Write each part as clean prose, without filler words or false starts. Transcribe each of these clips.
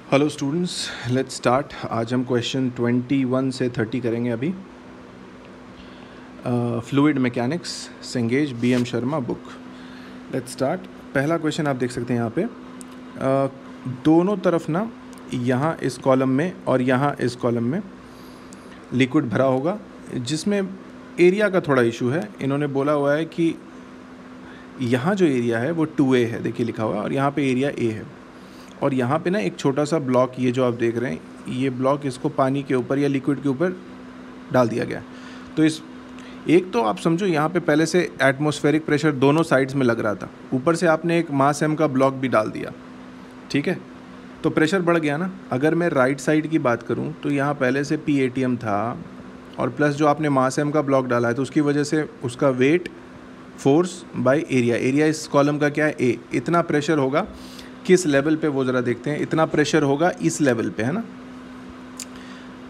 Hello students, let's start. आज हम question 21 से 30 करेंगे। अभी fluid mechanics, Cengage BM. Sharma book. Let's start. पहला क्वेश्चन आप देख सकते हैं यहाँ पे दोनों तरफ ना, यहाँ इस कॉलम में और यहाँ इस कॉलम में लिक्विड भरा होगा, जिसमें एरिया का थोड़ा इशू है। इन्होंने बोला हुआ है कि यहाँ जो एरिया है वो 2A है, देखिए लिखा हुआ है, और यहाँ पे एरिया A है। और यहाँ पे ना एक छोटा सा ब्लॉक, ये जो आप देख रहे हैं, ये ब्लॉक इसको पानी के ऊपर या लिक्विड के ऊपर डाल दिया गया। तो इस एक तो आप समझो यहाँ पे पहले से एटमॉस्फेरिक प्रेशर दोनों साइड्स में लग रहा था, ऊपर से आपने एक मास एम का ब्लॉक भी डाल दिया, ठीक है, तो प्रेशर बढ़ गया ना। अगर मैं राइट साइड की बात करूँ तो यहाँ पहले से PATM था, और प्लस जो आपने मास एम का ब्लॉक डाला है तो उसकी वजह से उसका weight force by area, area इस कॉलम का क्या है A, इतना प्रेशर होगा किस लेवल पे वो ज़रा देखते हैं। इतना प्रेशर होगा इस लेवल पे, है ना।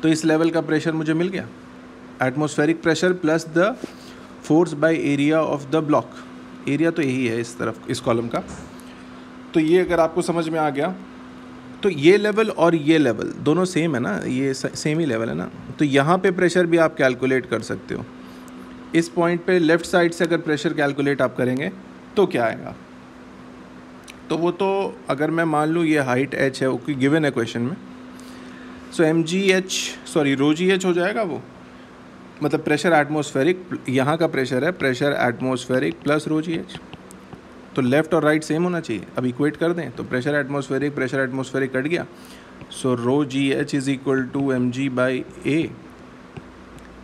तो इस लेवल का प्रेशर मुझे मिल गया, atmospheric pressure plus the force by area of the block. Area तो यही है इस तरफ, इस कॉलम का। तो ये अगर आपको समझ में आ गया तो ये लेवल और ये लेवल दोनों सेम है ना, ये सेम ही लेवल है ना। तो यहाँ पे प्रेशर भी आप कैलकुलेट कर सकते हो। इस पॉइंट पे लेफ़्ट साइड से अगर प्रेशर कैलकुलेट आप करेंगे तो क्या आएगा, तो वो तो अगर मैं मान लूँ ये हाइट h है, वो गिवन है क्वेश्चन में, सो ρgh हो जाएगा वो, मतलब प्रेशर एटमॉस्फेरिक, यहाँ का प्रेशर है प्रेशर एटमॉस्फेरिक प्लस ρgh। तो लेफ़्ट और राइट सेम होना चाहिए। अब इक्वेट कर दें तो प्रेशर एटमॉस्फेरिक कट गया, so ρgh is equal to mg/a।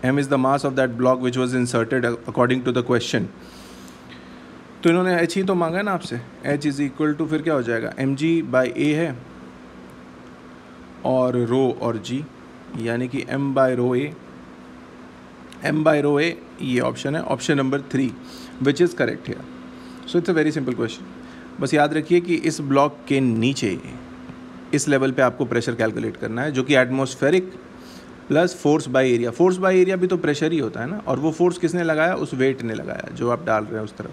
m is the mass of that block which was inserted according to the question. तो इन्होंने h ही तो मांगा है ना आपसे, h इज़ इक्वल टू फिर क्या हो जाएगा, mg/a है, और रो और g, यानी कि m/ρa। m/ρa ये ऑप्शन है, option number 3 which is correct है। So it's a very simple question. बस याद रखिए कि इस ब्लॉक के नीचे इस लेवल पे आपको प्रेशर कैलकुलेट करना है, जो कि atmospheric plus force by area. Force by area भी तो प्रेशर ही होता है ना, और वो फोर्स किसने लगाया, उस वेट ने लगाया जो आप डाल रहे हैं उस तरफ।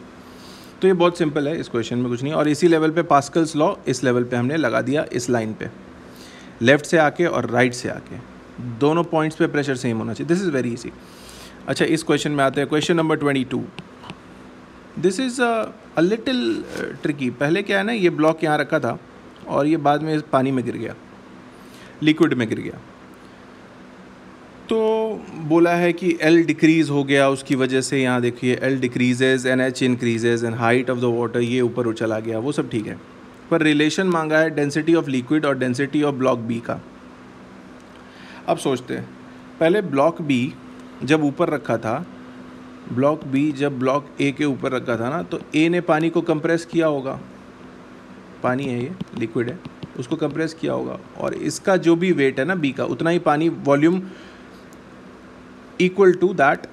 तो ये बहुत सिंपल है, इस क्वेश्चन में कुछ नहीं। और इसी लेवल पे पास्कल्स लॉ इस लेवल पे हमने लगा दिया, इस लाइन पे, लेफ़्ट से आके और राइट से आके, दोनों पॉइंट्स पे प्रेशर सेम होना चाहिए। This is very easy. अच्छा, इस क्वेश्चन में आते हैं, question number 22। This is a little tricky. पहले क्या है ना, ये ब्लॉक यहाँ रखा था और ये बाद में पानी में गिर गया, लिक्विड में गिर गया। तो बोला है कि L डिक्रीज़ हो गया, उसकी वजह से यहाँ देखिए L decreases and H increases and height of the water ये ऊपर चला गया, वो सब ठीक है। पर रिलेशन मांगा है डेंसिटी ऑफ लिक्विड और डेंसिटी ऑफ ब्लॉक B का। अब सोचते हैं, पहले ब्लॉक B जब ऊपर रखा था, ब्लॉक B जब ब्लॉक A के ऊपर रखा था ना, तो A ने पानी को कंप्रेस किया होगा, पानी है ये, लिक्विड है, उसको कंप्रेस किया होगा, और इसका जो भी वेट है ना B का, उतना ही पानी volume equal to that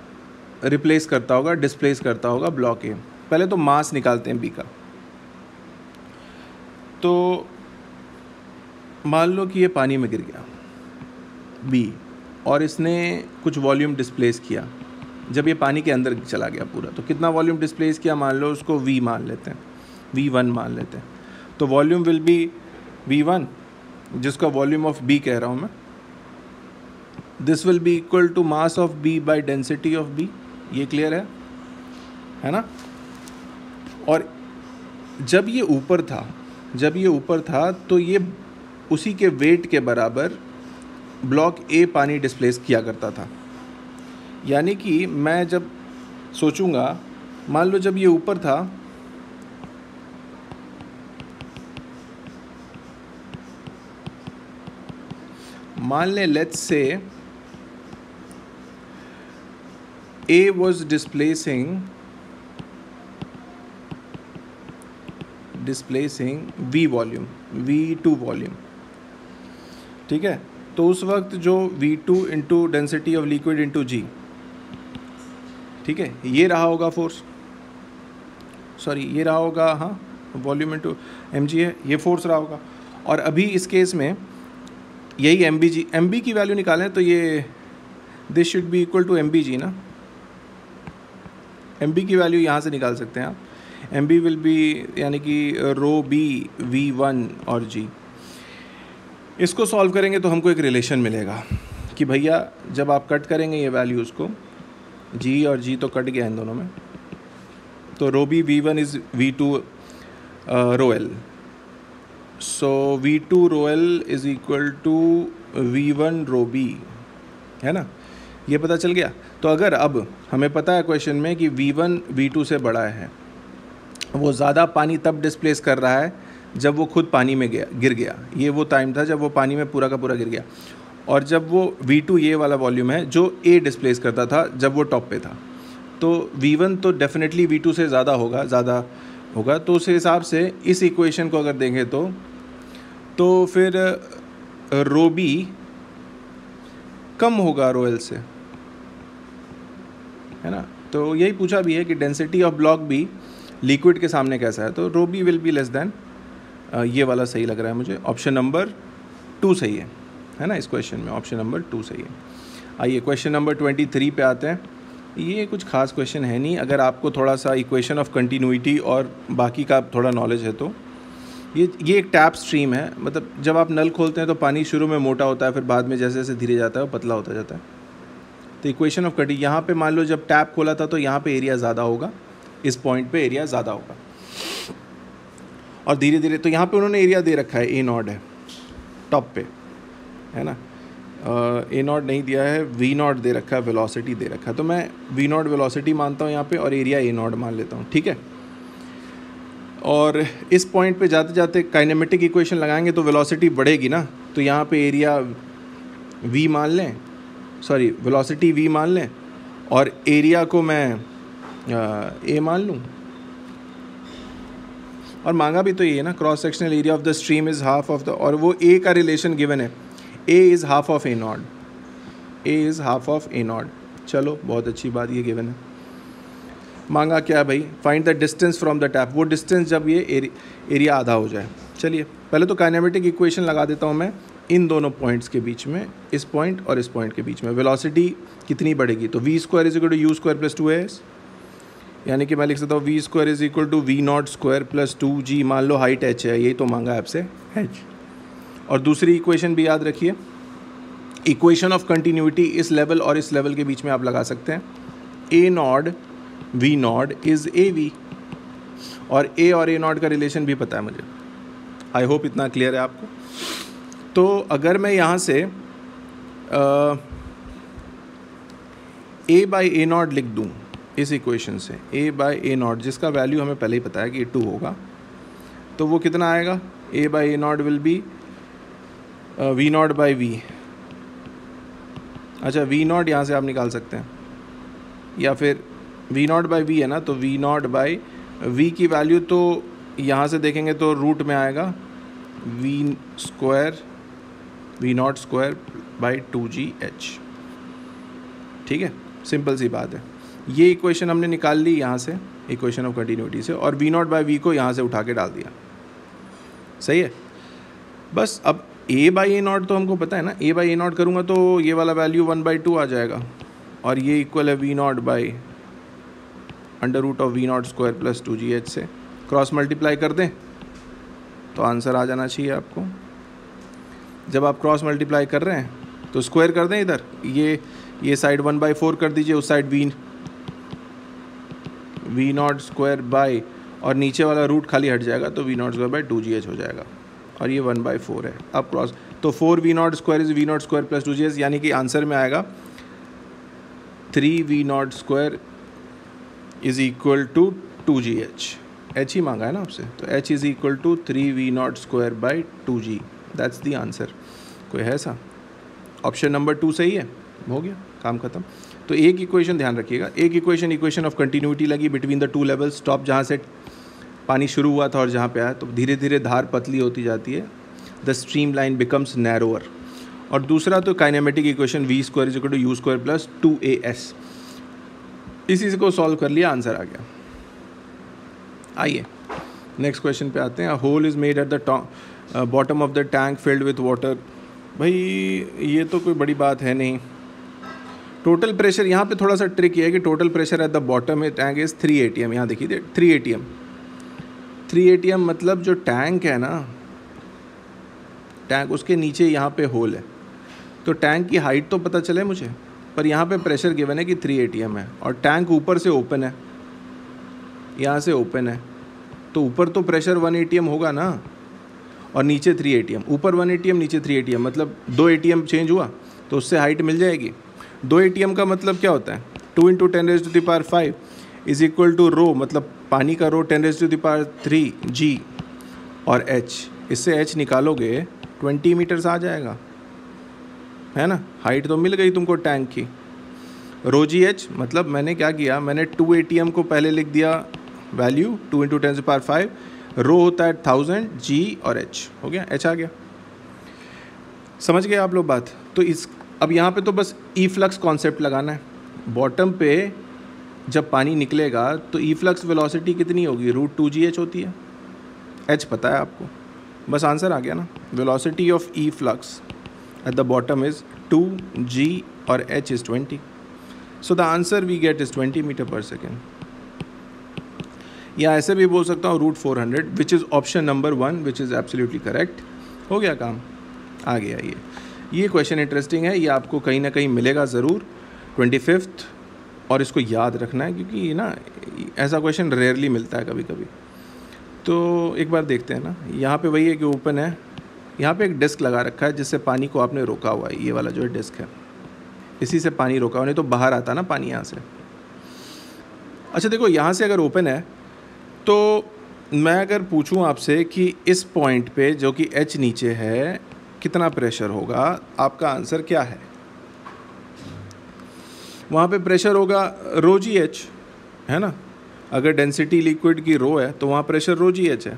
replace करता होगा, डिस्प्लेस करता होगा ब्लॉक A। पहले तो मास निकालते हैं B का। तो मान लो कि ये पानी में गिर गया B, और इसने कुछ वॉल्यूम डिस्प्लेस किया। जब ये पानी के अंदर चला गया पूरा, तो कितना वॉल्यूम डिस्प्लेस किया, मान लो उसको V मान लेते हैं, V1 मान लेते हैं। तो वॉल्यूम विल बी V1, जिसका वॉल्यूम ऑफ B कह रहा हूँ मैं, this will be equal to mass of B by density of B। ये क्लियर है ना। और जब ये ऊपर था तो ये उसी के वेट के बराबर ब्लॉक A पानी डिस्प्लेस किया करता था। यानी कि मैं जब सोचूंगा, मान लो जब ये ऊपर था, मान लें let's say A was displacing V volume, V2 volume, ठीक है। तो उस वक्त जो V2 into density of liquid into G, ठीक है, ये रहा होगा फोर्स, सॉरी ये रहा होगा, हाँ, वॉल्यूम इंटू mg है, ये फोर्स रहा होगा। और अभी इस केस में यही mb की वैल्यू निकालें तो ये this should be equal to mg ना, mb की वैल्यू यहाँ से निकाल सकते हैं आप। MB विल बी यानी कि रो B V1 और G। इसको सॉल्व करेंगे तो हमको एक रिलेशन मिलेगा कि भैया जब आप कट करेंगे ये वैल्यूज़ को, जी और जी तो कट गया इन दोनों में, तो rho B V1 is V2 rho L, so V2 rho L is equal to V1 rho B, है ना, ये पता चल गया। तो अगर अब हमें पता है क्वेश्चन में कि V1 V2 से बड़ा है, वो ज़्यादा पानी तब डिस्प्लेस कर रहा है जब वो खुद पानी में गिर गया, ये वो टाइम था जब वो पानी में पूरा का पूरा गिर गया, और जब वो V2 ये वाला वॉल्यूम है जो A डिस्प्लेस करता था जब वो टॉप पे था, तो V1 तो डेफिनेटली V2 से ज़्यादा होगा। तो उस हिसाब से इस इक्वेशन को अगर देखें तो फिर रो बी कम होगा रो एल से, है ना। तो यही पूछा भी है कि density of block B liquid के सामने कैसा है, तो rho B will be less than, ये वाला सही लग रहा है मुझे, ऑप्शन नंबर 2 सही है ना, इस क्वेश्चन में ऑप्शन नंबर 2 सही है। आइए क्वेश्चन नंबर 23 पे आते हैं। ये कुछ खास क्वेश्चन है नहीं, अगर आपको थोड़ा सा इक्वेशन ऑफ कंटिन्यूटी और बाकी का थोड़ा नॉलेज है तो ये एक टैप स्ट्रीम है, मतलब जब आप नल खोलते हैं तो पानी शुरू में मोटा होता है, फिर बाद में जैसे जैसे धीरे जाता है वो पतला होता जाता है। तो इक्वेशन ऑफ कंटिन्यूटी, यहाँ पे मान लो जब टैप खोला था तो यहाँ पे एरिया ज़्यादा होगा, इस पॉइंट पे एरिया ज़्यादा होगा, और धीरे धीरे, तो यहाँ पे उन्होंने एरिया दे रखा है, ए नॉट है टॉप पे, है ना, ए नॉट नहीं दिया है, वी नॉट दे रखा है, वेलोसिटी दे रखा है, तो मैं वी नॉट वेलोसिटी मानता हूँ यहाँ पे और एरिया ए नॉट मान लेता हूँ, ठीक है। और इस पॉइंट पे जाते जाते काइनेमेटिक इक्वेशन लगाएंगे तो वेलोसिटी बढ़ेगी ना, तो यहाँ पे एरिया वी मान लें, सॉरी वेलोसिटी वी मान लें, और एरिया को मैं ए मान लूँ, और मांगा भी तो ये है ना, cross sectional area of the stream is half of the, और वो ए का रिलेशन गिवन है, A is half of A not, A is half of A not, चलो बहुत अच्छी बात, ये गिवन है। मांगा क्या भाई, find the distance from the tap, वो डिस्टेंस जब ये एरिया आधा हो जाए। चलिए पहले तो काइनेमेटिक इक्वेशन लगा देता हूँ मैं इन दोनों पॉइंट्स के बीच में, इस पॉइंट और इस पॉइंट के बीच में। वेलोसिटी कितनी बढ़ेगी, तो v square is equal to u square plus 2as, यानी कि मैं लिख सकता हूँ v square is equal to v naught square plus 2g, मान लो हाइट h है, यही तो मांगा है आपसे h। और दूसरी इक्वेशन भी याद रखिए, इक्वेशन ऑफ कंटिन्यूटी इस लेवल और इस लेवल के बीच में आप लगा सकते हैं, A naught V naught is A V, और ए नॉट का रिलेशन भी पता है मुझे, आई होप इतना क्लियर है आपको। तो अगर मैं यहाँ से ए बाई ए नॉट लिख दूँ इस इक्वेशन से, ए बाई ए नॉट जिसका वैल्यू हमें पहले ही पता है कि 2 होगा, तो वो कितना आएगा, A by A naught will be V naught by V, अच्छा वी नॉट यहाँ से आप निकाल सकते हैं, या फिर वी नॉट बाई वी है ना, तो वी नॉट बाई वी की वैल्यू तो यहाँ से देखेंगे तो रूट में आएगा v square v naught square by 2gh, ठीक है, सिंपल सी बात है। ये इक्वेशन हमने निकाल ली यहाँ से इक्वेशन ऑफ कंटिन्यूटी से, और वी नॉट बाई वी को यहाँ से उठा के डाल दिया, सही है। बस अब ए बाई ए नॉट तो हमको पता है ना, ए बाई ए नॉट करूँगा तो ये वाला वैल्यू 1/2 आ जाएगा, और ये इक्वल है v naught by under root of v naught square plus 2gh से क्रॉस मल्टीप्लाई कर दें तो आंसर आ जाना चाहिए आपको। जब आप क्रॉस मल्टीप्लाई कर रहे हैं तो स्क्वायर कर दें इधर, ये साइड 1/4 कर दीजिए, उस side v naught square by, और नीचे वाला रूट खाली हट जाएगा तो v naught square by 2gh हो जाएगा, और ये 1/4 है। अब क्रॉस तो 4 v naught square is v naught square plus 2gh, यानी कि आंसर में आएगा 3 v naught square is equal to 2gh, h ही मांगा है ना आपसे, तो h is equal to 3 v naught square by 2g, that's the answer. कोई है ऐसा, ऑप्शन नंबर 2 सही है, हो गया काम खत्म। तो एक इक्वेशन ध्यान रखिएगा, एक इक्वेशन ऑफ कंटिन्यूटी लगी बिटवीन द 2 लेवल्स, टॉप जहाँ से पानी शुरू हुआ था और जहाँ पे आया, तो धीरे धीरे धार पतली होती जाती है, the streamline becomes narrower. और दूसरा तो kinematic equation v square is equal to u square plus 2as, इसी को सॉल्व कर लिया, आंसर आ गया। आइए नेक्स्ट क्वेश्चन पे आते हैं। Hole is made at the bottom of the tank filled with water. भाई ये तो कोई बड़ी बात है नहीं। टोटल प्रेशर, यहाँ पे थोड़ा सा ट्रिक ये है कि total pressure at the bottom है टैंक इज़ 3 atm। यहाँ देखिए 3 atm मतलब जो टैंक है ना टैंक उसके नीचे यहाँ पे होल है, तो टैंक की हाइट तो पता चले मुझे, पर यहाँ पे प्रेशर गिवन है कि 3 ATM है और टैंक ऊपर से ओपन है, यहाँ से ओपन है, तो ऊपर तो प्रेशर 1 ATM होगा ना, और नीचे 3 ATM, ऊपर 1 ATM नीचे 3 ATM, मतलब 2 ATM चेंज हुआ तो उससे हाइट मिल जाएगी। 2 ATM का मतलब क्या होता है, 2 × 10⁵ इज इक्वल टू रो, मतलब पानी का रो 10⁵3 G और H, इससे H निकालोगे 20 मीटर्स आ जाएगा, है ना। हाइट तो मिल गई तुमको टैंक की। रो GH मतलब मैंने क्या किया, मैंने 2 ATM को पहले लिख दिया वैल्यू 2 × 10⁵, रो होता है 1000, G और H, हो गया, H आ गया। समझ गए आप लोग बात। तो इस अब यहाँ पे तो बस ई फ्लक्स कॉन्सेप्ट लगाना है। बॉटम पे जब पानी निकलेगा तो ई फ्लक्स वेलोसिटी कितनी होगी, √2GH होती है, H पता है आपको, बस आंसर आ गया ना। Velocity of efflux at the bottom is 2G और H is 20, so the answer we get is 20 metre per second. या ऐसे भी बोल सकता हूँ √400, which is option number 1, which is absolutely correct. हो गया काम, आ गया। ये क्वेश्चन इंटरेस्टिंग है, ये आपको कहीं ना कहीं मिलेगा ज़रूर 25th, और इसको याद रखना है क्योंकि ना ऐसा क्वेश्चन रेयरली मिलता है कभी कभी। तो एक बार देखते हैं ना, यहाँ पे वही है कि ओपन है, यहाँ पे एक डिस्क लगा रखा है जिससे पानी को आपने रोका हुआ है, ये वाला जो है डिस्क है, इसी से पानी रोका हुआ, नहीं तो बाहर आता ना पानी यहाँ से। अच्छा देखो, यहाँ से अगर ओपन है तो मैं अगर पूछूं आपसे कि इस पॉइंट पे जो कि H नीचे है कितना प्रेशर होगा, आपका आंसर क्या है। वहाँ पे प्रेशर होगा √GH, है ना। अगर डेंसिटी लिक्विड की रो है तो वहाँ प्रेशर √GH है,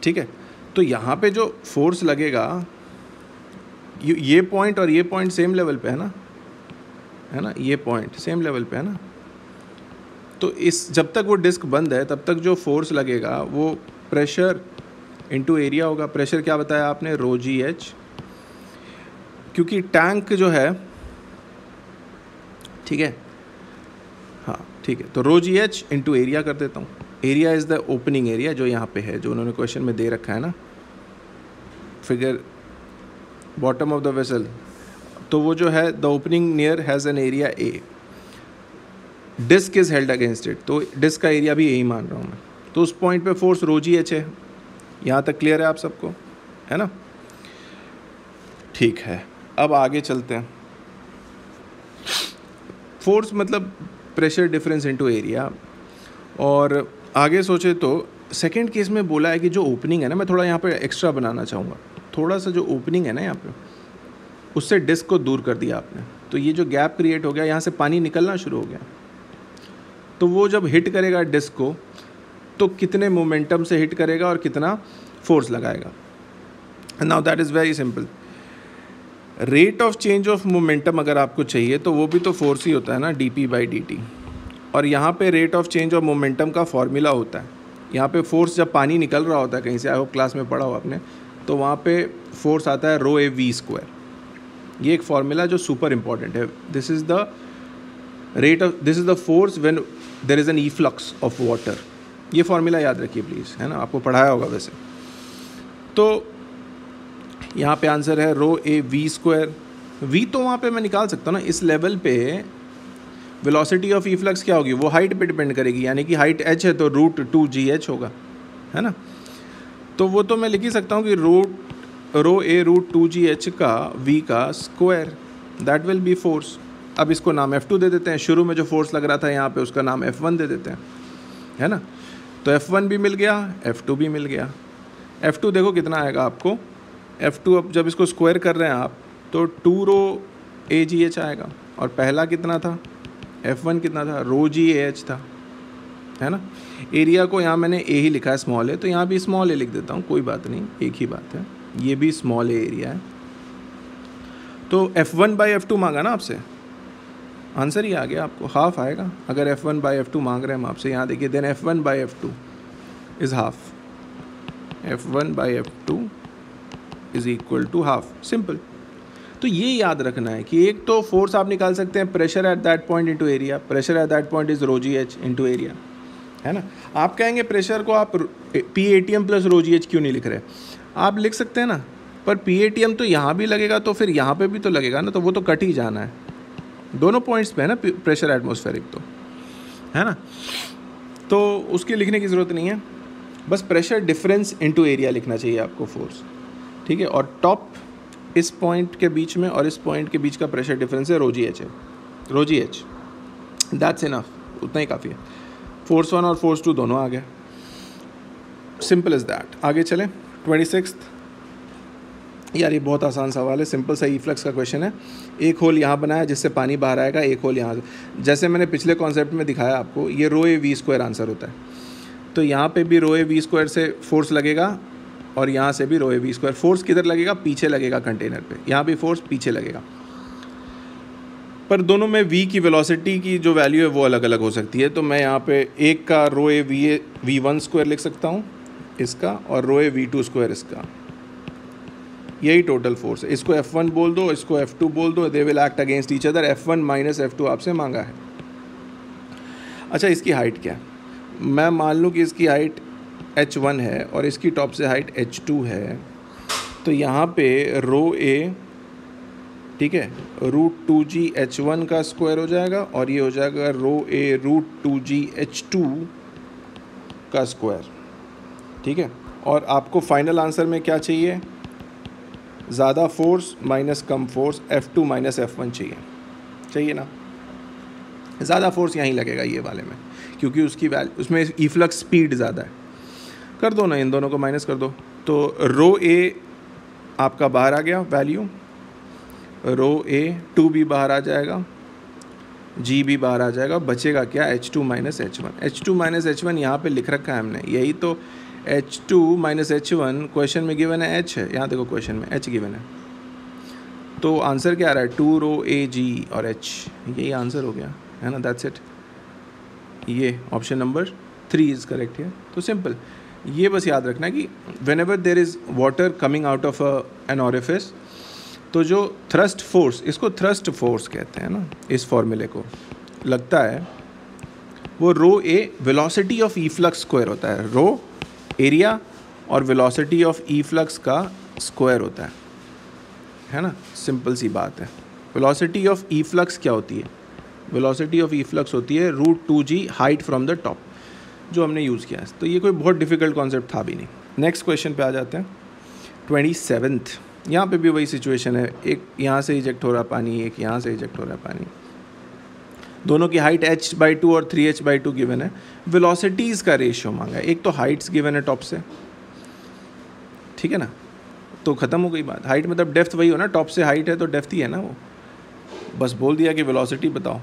ठीक है। तो यहाँ पे जो फोर्स लगेगा, ये पॉइंट और ये पॉइंट सेम लेवल पे है ना, ये पॉइंट सेम लेवल पे है ना। तो इस जब तक वो डिस्क बंद है तब तक जो फोर्स लगेगा वो प्रेशर इनटू एरिया होगा। प्रेशर क्या बताया आपने, √GH, क्योंकि टैंक जो है, ठीक है, हाँ ठीक है, तो √GH इनटू एरिया कर देता हूँ। Area is the opening area जो यहाँ पे है, जो उन्होंने क्वेश्चन में दे रखा है ना, figure bottom of the vessel. तो वो जो है the opening near has an area A, disc is held against it, तो डिस्क का एरिया भी यही मान रहा हूँ मैं। तो उस पॉइंट पे फोर्स √GH है। यहाँ तक क्लियर है आप सबको, है ना। ठीक है, अब आगे चलते हैं। फोर्स मतलब प्रेशर डिफरेंस इनटू एरिया। और आगे सोचे तो सेकंड केस में बोला है कि जो ओपनिंग है ना, मैं थोड़ा यहाँ पे एक्स्ट्रा बनाना चाहूँगा, थोड़ा सा जो ओपनिंग है ना यहाँ पे, उससे डिस्क को दूर कर दिया आपने, तो ये जो गैप क्रिएट हो गया, यहाँ से पानी निकलना शुरू हो गया। तो वो जब हिट करेगा डिस्क को तो कितने मोमेंटम से हिट करेगा और कितना फोर्स लगाएगा। Now that is very simple. Rate of change of momentum अगर आपको चाहिए तो वो भी तो फोर्स ही होता है ना, dp/dt। और यहाँ पे rate of change of momentum का फॉर्मूला होता है। यहाँ पे फोर्स जब पानी निकल रहा होता है कहीं से, आई होप क्लास में पढ़ा हो आपने, तो वहाँ पे फोर्स आता है ρAv²। ये एक फॉर्मूला जो सुपर इंपॉर्टेंट है। This is the force when there is an efflux of water. ये फॉर्मूला याद रखिए प्लीज़, है ना, आपको पढ़ाया होगा वैसे। तो यहाँ पे आंसर है ρAv²। v तो वहाँ पे मैं निकाल सकता हूँ ना, इस लेवल पे वेलोसिटी ऑफ ई फ्लक्स क्या होगी, वो हाइट पे डिपेंड करेगी, यानी कि हाइट h है तो √2GH होगा, है ना। तो वो तो मैं लिख ही सकता हूँ कि ρA√2GH का v का square, that will be force. अब इसको नाम F2 दे देते हैं, शुरू में जो फोर्स लग रहा था यहाँ पे उसका नाम F1 दे देते हैं, है ना। तो F1 भी मिल गया, F2 भी मिल गया। F2 देखो कितना आएगा आपको, F2 अब जब इसको स्क्वायर कर रहे हैं आप तो 2ρAGH आएगा, और पहला कितना था, F1 कितना था, ρGAH था, है ना। एरिया को यहाँ मैंने A ही लिखा है, स्मॉल है, तो यहाँ भी स्मॉल a लिख देता हूँ, कोई बात नहीं, एक ही बात है, ये भी स्मॉल a एरिया है। तो F1/F2 मांगा ना आपसे, आंसर ही आ गया आपको, हाफ आएगा। अगर F1/F2 मांग रहे हैं हम आपसे, यहाँ देखिए, then F1/F2 is half, F1/F2 is equal to half, simple. तो ये याद रखना है कि एक तो फोर्स आप निकाल सकते हैं pressure at that point into area, pressure at that point is ρGH into area, है ना। आप कहेंगे प्रेशर को आप PATM + ρGH क्यों नहीं लिख रहे, आप लिख सकते हैं ना, पर PATM तो यहाँ भी लगेगा तो फिर यहाँ पे भी तो लगेगा ना, तो वो तो कट ही जाना है, दोनों पॉइंट्स पे है ना प्रेशर एटमॉस्फेरिक, तो है ना, तो उसके लिखने की ज़रूरत नहीं है, बस प्रेशर डिफरेंस इनटू एरिया लिखना चाहिए आपको, फोर्स, ठीक है। और टॉप इस पॉइंट के बीच में और इस पॉइंट के बीच का प्रेशर डिफरेंस है ρgh है, ρgh, दैट्स इनफ, उतना ही काफ़ी है। फोर्स 1 और फोर्स 2 दोनों आ गए, सिंपल इज़ दैट। आगे चलें 26th। यार ये बहुत आसान सवाल है, सिंपल सा ईफ्लक्स का क्वेश्चन है। एक होल यहाँ बनाया जिससे पानी बाहर आएगा, एक होल यहाँ से, जैसे मैंने पिछले कॉन्सेप्ट में दिखाया आपको, ये ρAv² आंसर होता है। तो यहाँ पे भी ρAv² से फोर्स लगेगा और यहाँ से भी ρAv²। फोर्स किधर लगेगा? पीछे लगेगा कंटेनर पे, यहाँ भी फोर्स पीछे लगेगा। पर दोनों में v की वेलोसिटी की जो वैल्यू है वो अलग अलग हो सकती है, तो मैं यहाँ पे एक का ρAv1² लिख सकता हूँ इसका, और ρAv2² इसका, यही टोटल फोर्स है। इसको F1 बोल दो, इसको F2 बोल दो, they will act against each other. F1 minus F2 आपसे मांगा है। अच्छा, इसकी हाइट क्या है? मैं मान लूँ कि इसकी हाइट h1 है और इसकी टॉप से हाइट h2 है, तो यहाँ पे ρA, ठीक है, √2g h1 का स्क्वायर हो जाएगा और ये हो जाएगा ρA √2g h2 का स्क्वायर, ठीक है। और आपको फाइनल आंसर में क्या चाहिए? ज़्यादा फोर्स माइनस कम फोर्स, F2 माइनस F1 चाहिए ना। ज़्यादा फोर्स यहीं लगेगा ये वाले में, क्योंकि उसकी वैल्यू, उसमें ईफ्लक्स स्पीड ज़्यादा है। कर दो ना, इन दोनों को माइनस कर दो, तो ρA आपका बाहर आ गया वैल्यू, ρA2 भी बाहर आ जाएगा, G भी बाहर आ जाएगा, बचेगा क्या? H2 minus H1। H2 minus H1 यहाँ पे लिख रखा है हमने, यही तो H2 माइनस H1 क्वेश्चन में गिवन है, H है, यहाँ देखो क्वेश्चन में H गिवन है, तो आंसर क्या आ रहा है? 2 ρAg और H, यही आंसर हो गया, है ना, दैट्स इट। ये ऑप्शन नंबर 3 इज़ करेक्ट है। तो सिंपल, ये बस याद रखना कि whenever there is water coming out of an orifice, तो जो थ्रस्ट फोर्स, इसको थ्रस्ट फोर्स कहते हैं ना, इस फॉर्मूले को लगता है, वो ρA वेलोसिटी ऑफ ईफ्लक्स स्क्वायर होता है। रो एरिया और वेलोसिटी ऑफ ईफ्लक्स का स्क्वायर होता है ना, सिंपल सी बात है। वेलोसिटी ऑफ ईफ्लक्स क्या होती है? वेलोसिटी ऑफ ईफ्लक्स होती है √2g height from the top, जो हमने यूज़ किया है। तो ये कोई बहुत डिफिकल्ट कॉन्सेप्ट था भी नहीं। नेक्स्ट क्वेश्चन पे आ जाते हैं 27th। यहाँ पे भी वही सिचुएशन है, एक यहाँ से इजेक्ट हो रहा पानी, एक यहाँ से इजेक्ट हो रहा पानी, दोनों की हाइट h/2 और 3h/2 गिवन है। वेलोसिटीज़ का रेशियो मांगा है, एक तो हाइट्स गिवन है टॉप से, ठीक है ना, तो ख़त्म हो गई बात। हाइट मतलब डेप्थ वही हो ना, टॉप से हाइट है तो डेप्थ ही है ना, वो बस बोल दिया कि वेलोसिटी बताओ,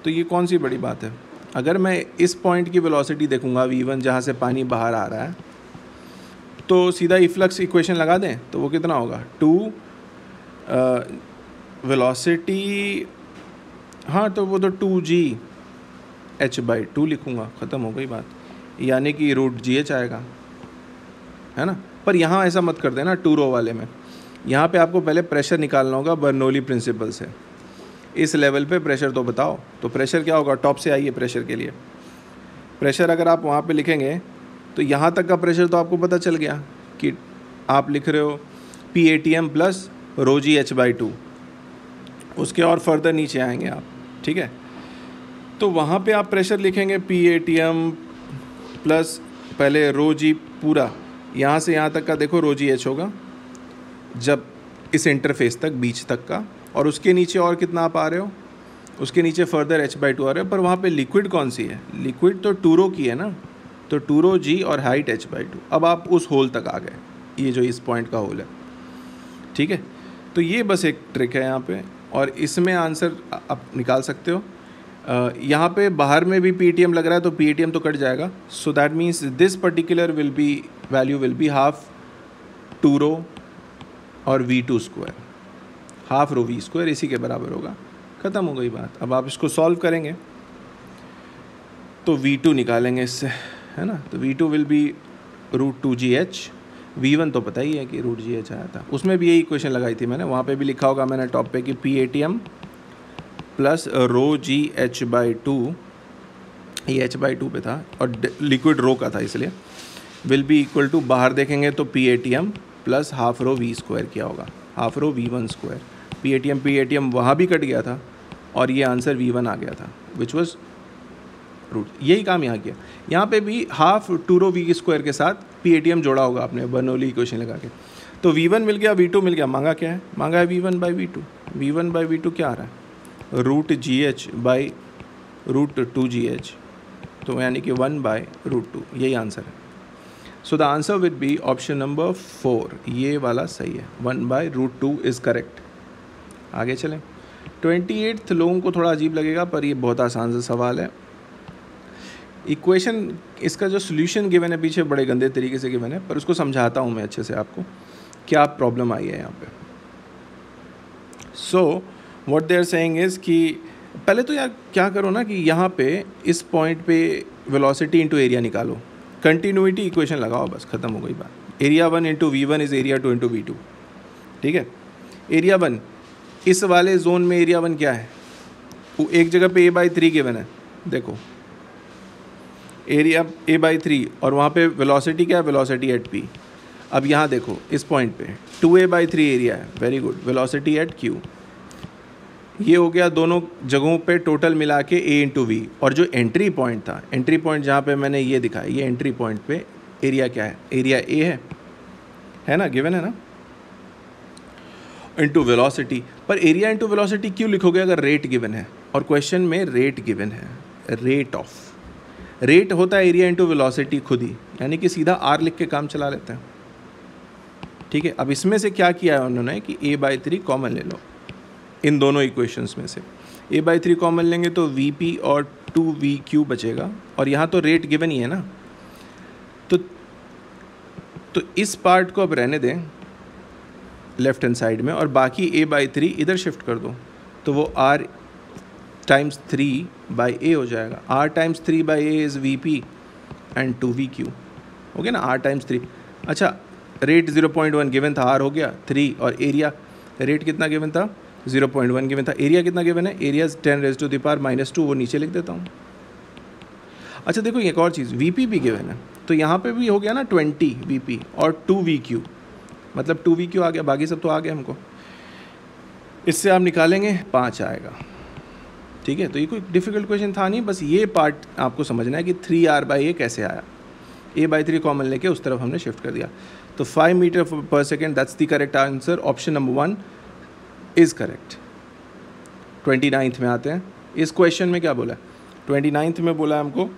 तो ये कौन सी बड़ी बात है। अगर मैं इस पॉइंट की वेलोसिटी देखूंगा v1, जहाँ से पानी बाहर आ रहा है, तो सीधा इफ्लक्स इक्वेशन लगा दें तो वो कितना होगा? 2 वेलोसिटी, हाँ तो वो तो 2g h/2 लिखूँगा, ख़त्म हो गई बात, यानी कि √gh आएगा, है ना। पर यहाँ ऐसा मत कर देना 2 रो वाले में, यहाँ पे आपको पहले प्रेशर निकालना होगा बर्नौली प्रिंसिपल से। इस लेवल पे प्रेशर तो बताओ, तो प्रेशर क्या होगा? टॉप से आइए प्रेशर के लिए। प्रेशर अगर आप वहाँ पे लिखेंगे तो यहाँ तक का प्रेशर तो आपको पता चल गया कि आप लिख रहे हो PATM प्लस ρg h/2, उसके और फर्दर नीचे आएंगे आप, ठीक है। तो वहाँ पे आप प्रेशर लिखेंगे PATM प्लस पहले ρg पूरा, यहाँ से यहाँ तक का देखो ρgh होगा, जब इस इंटरफेस तक, बीच तक का, और उसके नीचे और कितना आप आ रहे हो? उसके नीचे फर्दर h/2 आ रहे हो। पर वहाँ पे लिक्विड कौन सी है? लिक्विड तो 2 रो की है ना, तो 2 रो g और हाइट h/2। अब आप उस होल तक आ गए, ये जो इस पॉइंट का होल है, ठीक है। तो ये बस एक ट्रिक है यहाँ पे, और इसमें आंसर आप निकाल सकते हो। यहाँ पे बाहर में भी PATM लग रहा है तो PATM तो कट जाएगा, so that means this particular value will be half 2 रो और v2², हाफ रो v², इसी के बराबर होगा। ख़त्म हो गई बात। अब आप इसको सॉल्व करेंगे तो v2 निकालेंगे इससे, है ना, तो v2 will be √2gh, v1 तो पता ही है कि √gh आया था, उसमें भी यही इक्वेशन लगाई थी मैंने, वहाँ पे भी लिखा होगा मैंने टॉप पे कि PATM प्लस ρg h/2, ये h/2 पे था और लिक्विड रो का था, इसलिए विल बी इक्वल टू, बाहर देखेंगे तो PATM plus half rho v square किया होगा, half rho V1 square. P A T M वहाँ भी कट गया था और ये आंसर V1 आ गया था विच वॉज रूट। यही काम यहाँ किया। यहाँ पे भी हाफ 2 रो वी स्क्वायर के साथ PATM जोड़ा होगा आपने बर्नौली इक्वेशन लगा के। तो V1 मिल गया, V2 मिल गया, मांगा क्या है? मांगा है V1/V2। V1/V2 क्या आ रहा है? √GH/√2GH, तो यानी कि 1/√2, यही आंसर है। सो the answer will be option number 4, ये वाला सही है, 1/√2 इज़ करेक्ट। आगे चलें। 28th लोगों को थोड़ा अजीब लगेगा पर ये बहुत आसान सा सवाल है। इक्वेशन इसका जो सोल्यूशन गिवन है पीछे बड़े गंदे तरीके से गिवन है, पर उसको समझाता हूँ मैं अच्छे से आपको क्या प्रॉब्लम आई है यहाँ पे। So what they are saying is कि पहले तो यार क्या करो ना कि यहाँ पे इस पॉइंट पे वेलोसिटी इंटू एरिया निकालो, कंटिन्यूटी इक्वेशन लगाओ, बस ख़त्म हो गई बात। Area 1 into V1 is area 2 into V2, ठीक है। एरिया 1 इस वाले जोन में एरिया 1 क्या है? वो एक जगह पे A/3 गिवन है, देखो एरिया A/3 और वहाँ पे वेलोसिटी क्या है? Velocity at P। अब यहाँ देखो इस पॉइंट पे 2A/3 एरिया है, very good, velocity at Q। ये हो गया दोनों जगहों पे टोटल मिला के A इंटू V। और जो एंट्री पॉइंट था, एंट्री पॉइंट जहाँ पे मैंने ये दिखाया, ये एंट्री पॉइंट पे एरिया क्या है? एरिया A है ना, गिवन है ना, इंटू वेलोसिटी। पर एरिया इंटू वेलोसिटी क्यों लिखोगे अगर रेट गिवन है? और क्वेश्चन में रेट गिवन है, रेट ऑफ, रेट होता है एरिया इंटू वेलोसिटी खुद ही, यानी कि सीधा R लिख के काम चला लेते हैं, ठीक है। अब इसमें से क्या किया है उन्होंने कि A/3 कॉमन ले लो इन दोनों इक्वेशंस में से। A/3 कॉमन लेंगे तो VP और 2VQ बचेगा, और यहाँ तो रेट गिवन ही है ना, तो इस पार्ट को अब रहने दें लेफ्ट हैंड साइड में, और बाकी A/3 इधर शिफ्ट कर दो, तो वो R टाइम्स 3/A हो जाएगा। R times 3/A is VP and 2VQ, हो गया ना, R टाइम्स 3। अच्छा, रेट 0.1 गिवन था, R हो गया 3, और एरिया रेट कितना गिवन था? 0.1 गिवन था। एरिया कितना गिवन है? एरिया 10⁻⁻², वो नीचे लिख देता हूँ। अच्छा देखो एक और चीज़, VP भी गिवन है, तो यहाँ पे भी हो गया ना 20 VP और 2VQ, मतलब 2VQ आ गया, बाकी सब तो आ गया हमको। इससे आप निकालेंगे 5 आएगा, ठीक है। तो ये कोई डिफ़िकल्ट क्वेश्चन था नहीं, बस ये पार्ट आपको समझना है कि 3R/A कैसे आया। A/3 कॉमन लेके उस तरफ हमने शिफ्ट कर दिया। तो 5 मीटर पर second, that's the correct answer. Option number 1 is correct. 29th में आते हैं। इस क्वेश्चन में क्या बोला है? 29th में बोला हमको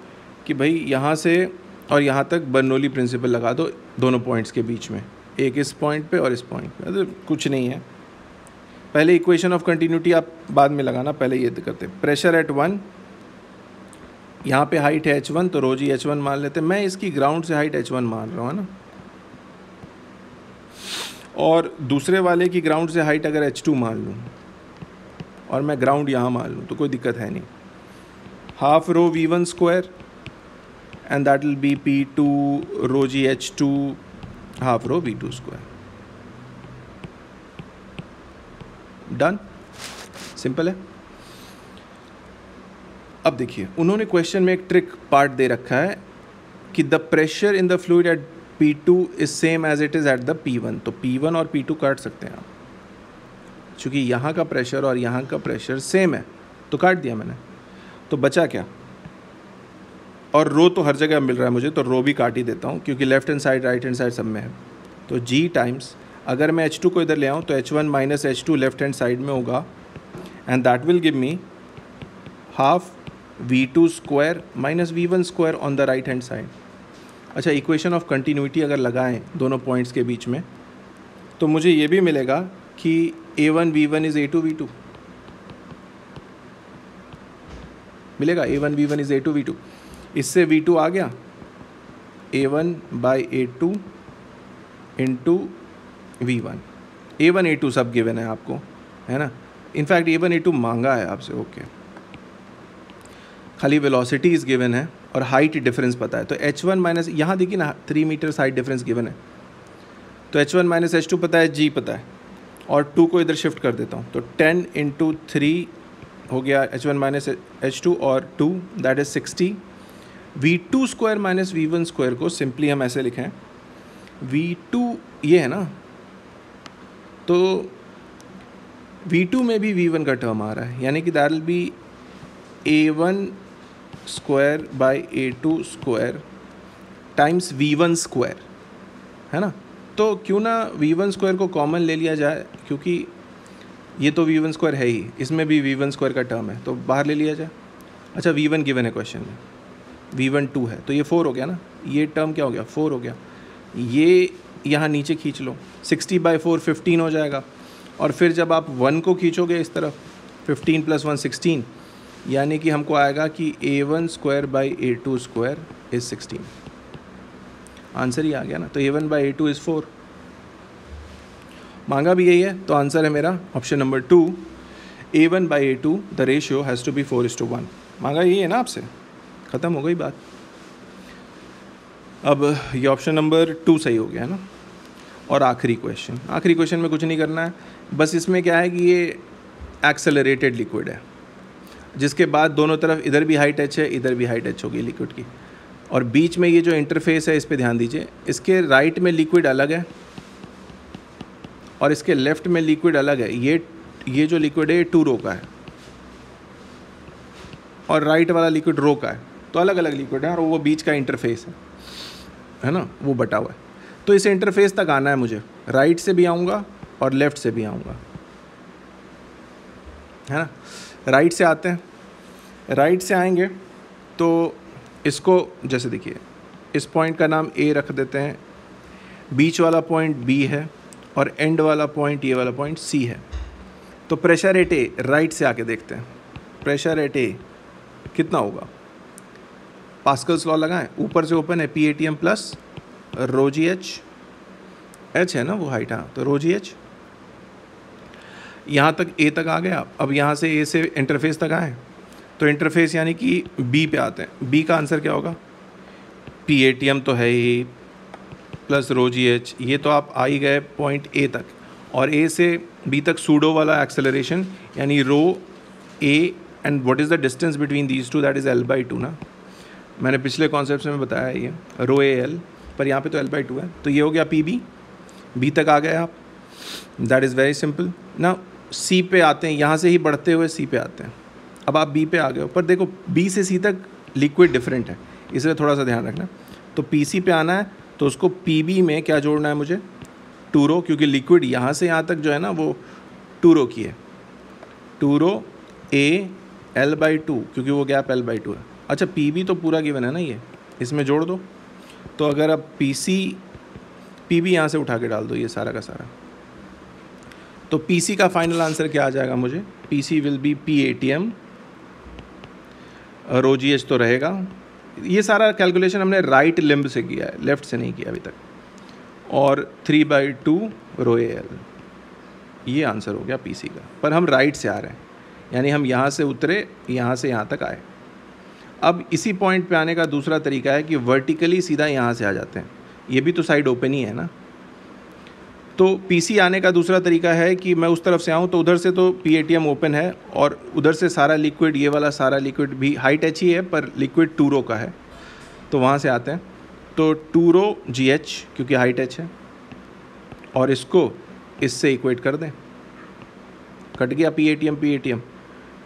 कि भाई यहाँ से और यहाँ तक बर्नौली प्रिंसिपल लगा दो दोनों पॉइंट्स के बीच में, एक इस पॉइंट पे और इस पॉइंट पे। तो कुछ नहीं है, पहले इक्वेशन ऑफ कंटिन्यूटी आप बाद में लगाना, पहले ये करते। प्रेशर एट 1, यहाँ पे हाइट है H1, तो रोजी H1 मान लेते हैं। मैं इसकी ग्राउंड से हाइट H1 मान रहा हूँ, है ना, और दूसरे वाले की ग्राउंड से हाइट अगर H2 मान लूँ और मैं ग्राउंड यहाँ मान लूँ तो कोई दिक्कत है नहीं। Half rho V1 square and that will be P2 रोजी H2 half rho V2 square. Done, simple है। अब देखिए उन्होंने क्वेश्चन में एक ट्रिक पार्ट दे रखा है कि the pressure in the fluid at P2 is same as it is at the P1। तो P1 और P2 काट सकते हैं आप, क्योंकि यहाँ का प्रेशर और यहाँ का प्रेशर सेम है, तो काट दिया मैंने। तो बचा क्या? और रो तो हर जगह मिल रहा है मुझे, तो रो भी काट ही देता हूँ, क्योंकि left hand side right hand side सब में है। तो G टाइम्स, अगर मैं H2 को इधर ले आऊँ तो H1 minus H2 left hand side में होगा, and that will give me half V2 square minus V1 square on the right hand side. अच्छा, इक्वेशन ऑफ कंटिन्यूटी अगर लगाएं दोनों पॉइंट्स के बीच में, तो मुझे ये भी मिलेगा कि A1 V1 is A2 V2 मिलेगा। A1 V1 is A2 V2, इससे V2 आ गया A1/A2 into V1। A1 A2 सब गिवन है आपको, है ना। इनफैक्ट A1 A2 मांगा है आपसे, ओके। खाली वेलोसिटीज़ गिवन है और हाइट डिफरेंस पता है। तो H1 माइनस, यहाँ देखिए ना 3 मीटर हाइट डिफरेंस गिवन है, तो H1 माइनस H2 पता है, G पता है, और 2 को इधर शिफ्ट कर देता हूँ, तो 10 इंटू 3 हो गया H1 माइनस H2 और 2, that is 60। V2 square minus V1 square को सिंपली हम ऐसे लिखें V2 ये है ना, तो V2 में भी V1 का टर्म आ रहा है, यानी कि that will be A1 square by A2 square times V1 square, है ना। तो क्यों ना V1 स्क्वायर को कॉमन ले लिया जाए, क्योंकि ये तो V1 स्क्वायर है ही, इसमें भी V1 स्क्वायर का टर्म है, तो बाहर ले लिया जाए। अच्छा, V1 गिवन है क्वेश्चन में, V1 2 है, तो ये 4 हो गया ना, ये टर्म क्या हो गया, 4 हो गया। ये यहाँ नीचे खींच लो, 60/4 15 हो जाएगा, और फिर जब आप 1 को खींचोगे इस तरफ, 15 + 1 16, यानी कि हमको आएगा कि A1 square by A2 square is 16। Answer ही आ गया ना, तो A1 बाई A2 इज़ 4। मांगा भी यही है, तो आंसर है मेरा option number 2, A1 by A2 the ratio has to be 4:1। मांगा यही है ना आपसे, ख़त्म हो गई बात। अब ये ऑप्शन नंबर 2 सही हो गया है ना। और आखिरी क्वेश्चन में कुछ नहीं करना है, बस इसमें क्या है कि ये एक्सेलरेटेड लिक्विड है, जिसके बाद दोनों तरफ इधर भी हाई टच है, इधर भी हाई टच होगी लिक्विड की, और बीच में ये जो इंटरफेस है इस पे ध्यान दीजिए। इसके राइट में लिक्विड अलग है और इसके लेफ्ट में लिक्विड अलग है। ये जो लिक्विड है 2 रो का है और राइट वाला लिक्विड रो का है, तो अलग अलग लिक्विड है, और वो बीच का इंटरफेस है ना, वो बटा हुआ है। तो इस इंटरफेस तक आना है मुझे, राइट से भी आऊँगा और लेफ़्ट से भी आऊँगा, है ना। राइट से आते हैं, राइट से आएंगे तो इसको जैसे देखिए, इस पॉइंट का नाम A रख देते हैं, बीच वाला पॉइंट B है और एंड वाला पॉइंट, ये वाला पॉइंट C है। तो प्रेशर एट A, राइट से आके देखते हैं, प्रेशर एट A कितना होगा। पास्कल्स लॉ लगाएं, ऊपर से ओपन है PATM प्लस रो GH, H है ना वो हाइट, हाँ, तो रो GH। यहाँ तक A तक आ गया। अब यहाँ से A से इंटरफेस तक आए, तो इंटरफेस यानी कि B पे आते हैं। B का आंसर क्या होगा, PATM तो है ही प्लस रो GH, ये तो आप आ ही गए पॉइंट A तक, और A से B तक सूडो वाला एक्सेलरेशन यानी रो A, and what is the distance between these two, that is L/2 ना। मैंने पिछले कॉन्सेप्ट में बताया ये रो AL, पर यहाँ पे तो L/2 है, तो ये हो गया PB। B तक आ गए आप, दैट इज़ वेरी सिंपल ना। C पे आते हैं, यहाँ से ही बढ़ते हुए C पे आते हैं। अब आप B पे आ गए हो, पर देखो B से C तक लिक्विड डिफरेंट है, इसलिए थोड़ा सा ध्यान रखना। तो PC पे आना है, तो उसको PB में क्या जोड़ना है मुझे, 2 रो, क्योंकि लिक्विड यहाँ से यहाँ तक जो है ना वो 2 रो की है, 2 रो A L/2, क्योंकि वो गैप L/2 है। अच्छा, PB तो पूरा गिवन है ना, ये इसमें जोड़ दो। तो अगर अब PB यहाँ से उठा के डाल दो, ये सारा का सारा, तो PC का फाइनल आंसर क्या आ जाएगा मुझे, PC will be PATM, rho GH तो रहेगा। ये सारा कैलकुलेशन हमने राइट लिम्ब से किया है, लेफ़्ट से नहीं किया अभी तक, और 3/2 रो AL, ये आंसर हो गया PC का। पर हम राइट से आ रहे हैं, यानी हम यहाँ से उतरे, यहाँ से यहाँ तक आए। अब इसी पॉइंट पे आने का दूसरा तरीका है कि वर्टिकली सीधा यहाँ से आ जाते हैं, ये भी तो साइड ओपन ही है ना। तो PC आने का दूसरा तरीका है कि मैं उस तरफ से आऊँ, तो उधर से तो PATM ओपन है, और उधर से सारा लिक्विड, ये वाला सारा लिक्विड भी हाई टच ही है, पर लिक्विड 2 रो का है, तो वहाँ से आते हैं। तो 2 रो GH क्योंकि हाई टच है, और इसको इससे इक्वेट कर दें, कट गया PATM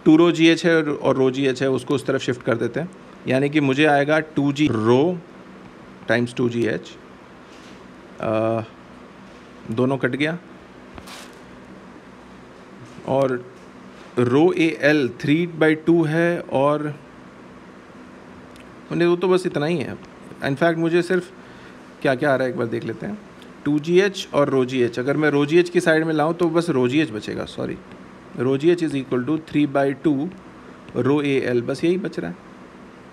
2 रो GH है और रो GH है, उसको उस तरफ शिफ्ट कर देते हैं, यानी कि मुझे आएगा 2G रो टाइम्स 2GH, दोनों कट गया, और रो AL 3/2 है, और वो तो बस इतना ही है। इनफैक्ट मुझे सिर्फ क्या क्या आ रहा है एक बार देख लेते हैं, 2GH और रो GH, अगर मैं रो GH की साइड में लाऊं तो बस रो GH बचेगा, sorry, rho GH is equal to 3/2 rho AL, बस यही बच रहा है,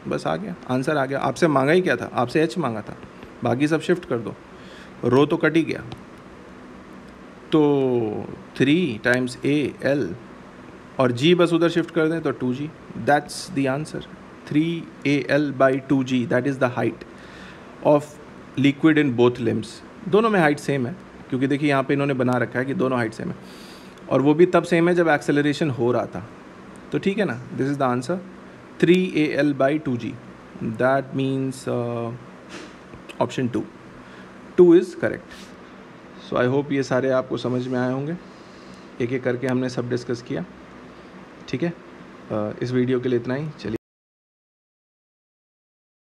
बस आ गया आंसर, आ गया। आपसे मांगा ही क्या था, आपसे H मांगा था, बाकी सब शिफ्ट कर दो, रो तो कट ही गया, तो 3 टाइम्स AL और G बस उधर शिफ्ट कर दें तो 2G, that's the answer, 3AL/2G, that is the height of liquid in both limbs. दोनों में हाइट सेम है, क्योंकि देखिए यहाँ पे इन्होंने बना रखा है कि दोनों हाइट सेम है, और वो भी तब सेम है जब एक्सेलरेशन हो रहा था, तो ठीक है ना। This is the answer, 3AL/2G, that means option 2। 2 is correct. So I hope ये सारे आपको समझ में आए होंगे। एक एक करके हमने सब डिस्कस किया, ठीक है। इस वीडियो के लिए इतना ही। चलिए।